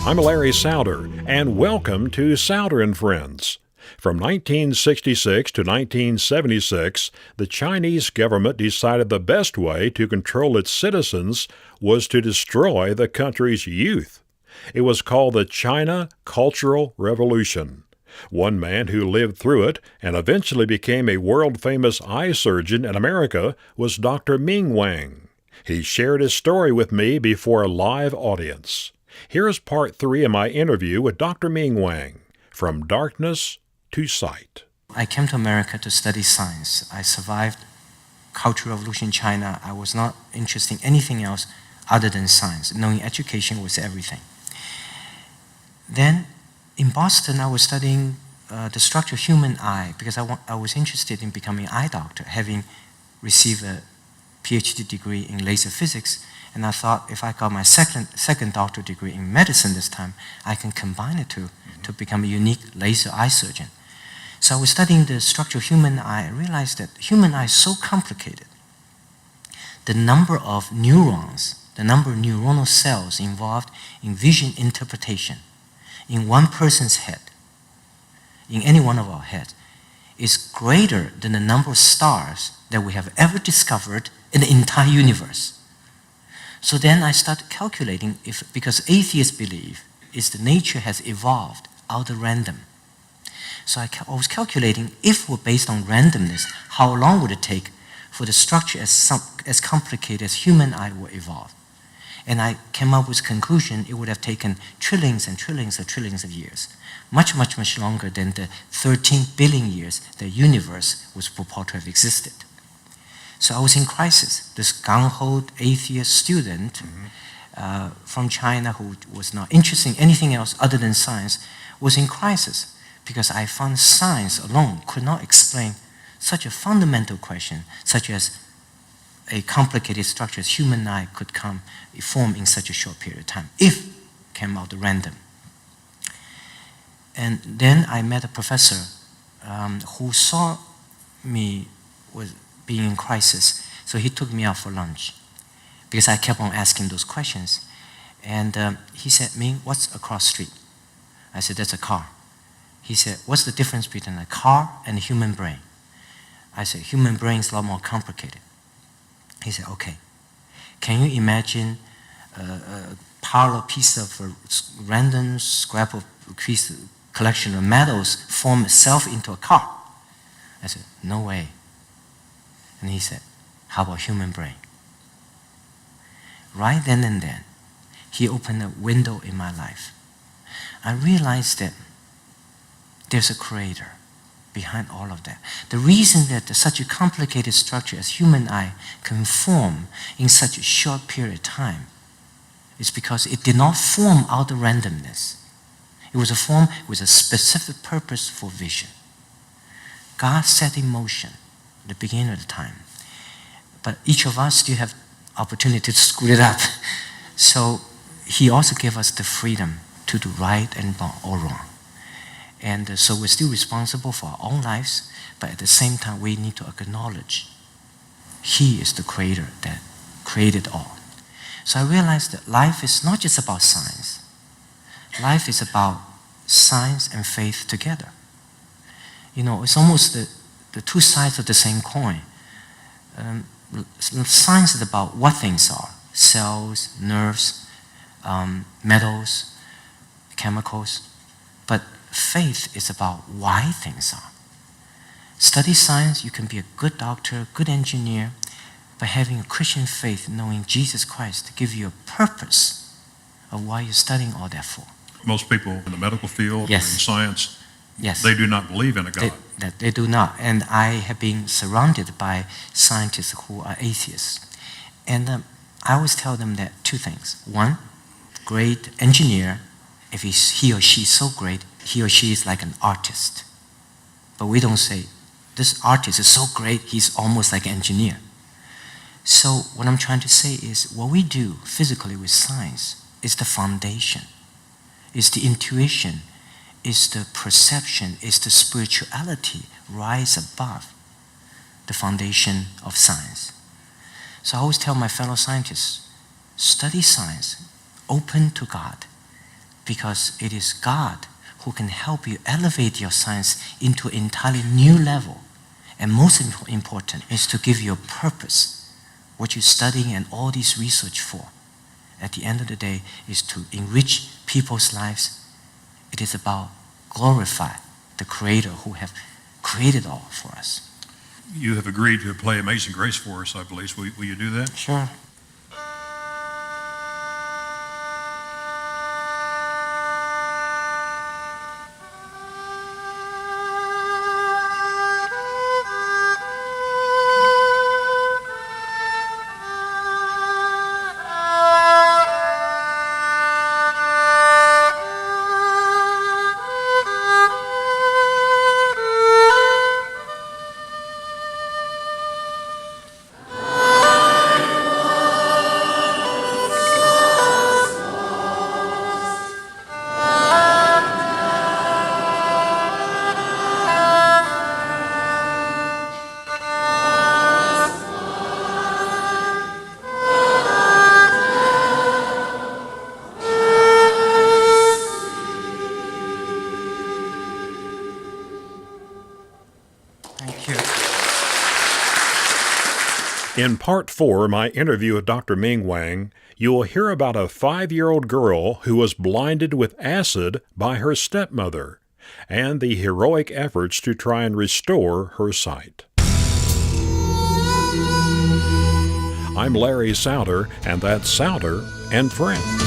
I'm Larry Souder, and welcome to Souder Friends. From 1966 to 1976, the Chinese government decided the best way to control its citizens was to destroy the country's youth. It was called the China Cultural Revolution. One man who lived through it and eventually became a world-famous eye surgeon in America was Dr. Ming Wang. He shared his story with me before a live audience. Here is part 3 of my interview with Dr. Ming Wang, From Darkness to Sight. I came to America to study science. I survived Cultural Revolution in China. I was not interested in anything else other than science, knowing education was everything. Then in Boston, I was studying the structure of human eye because I was interested in becoming an eye doctor, having received a PhD degree in laser physics. And I thought if I got my second doctorate degree in medicine this time, I can combine the two to become a unique laser eye surgeon. So I was studying the structure of human eye and realized that human eye is so complicated. The number of neurons, the number of neuronal cells involved in vision interpretation in one person's head, in any one of our heads, is greater than the number of stars that we have ever discovered in the entire universe. So then I started calculating because atheists believe is the nature has evolved out of random. So I was calculating if we're based on randomness, how long would it take for the structure as complicated as human eye will evolve? And I came up with a conclusion it would have taken trillions and trillions of years, much longer than the 13 billion years the universe was purported to have existed. So I was in crisis. This gung-ho atheist student from China who was not interested in anything else other than science was in crisis because I found science alone could not explain such a fundamental question, such as a complicated structure as human eye could form in such a short period of time, if it came out random. And then I met a professor who saw me was being in crisis, so he took me out for lunch because I kept on asking those questions. And he said, Ming, what's across the street? I said, that's a car. He said, what's the difference between a car and a human brain? I said, human brain is a lot more complicated. He said, okay. Can you imagine a parallel piece of a random scrap of collection of metals form itself into a car? I said, no way. And he said, how about human brain? Right then and then, he opened a window in my life. I realized that there's a creator behind all of that. The reason that such a complicated structure as human eye can form in such a short period of time is because it did not form out of randomness. It was a form with a specific purpose for vision. God set in motion at the beginning of the time. But each of us still have opportunity to screw it up. So he also gave us the freedom to do right and or wrong. And so we're still responsible for our own lives, but at the same time we need to acknowledge he is the creator that created all. So I realized that life is not just about science. Life is about science and faith together. You know, it's almost the two sides of the same coin. Science is about what things are, cells, nerves, metals, chemicals, but faith is about why things are. Study science, you can be a good doctor, good engineer, by having a Christian faith, knowing Jesus Christ to give you a purpose of why you're studying all that for. Most people in the medical field, yes. or in science, yes. they do not believe in a God. They do not. And I have been surrounded by scientists who are atheists. And I always tell them that two things. One, great engineer, if he or she is so great, he or she is like an artist. But we don't say, this artist is so great, he's almost like an engineer. So what I'm trying to say is, what we do physically with science is the foundation, is the intuition, is the perception, is the spirituality rise above the foundation of science. So I always tell my fellow scientists, study science, open to God, because it is God who can help you elevate your science into an entirely new level. And most important is to give you a purpose, what you're studying and all this research for. At the end of the day, is to enrich people's lives. It is about glorify the Creator who have created all for us. You have agreed to play Amazing Grace for us, I believe. Will you do that? Sure. Thank you. In Part 4, my interview with Dr. Ming Wang, you will hear about a 5-year-old girl who was blinded with acid by her stepmother and the heroic efforts to try and restore her sight. I'm Larry Souder, and that's Souder and Friends.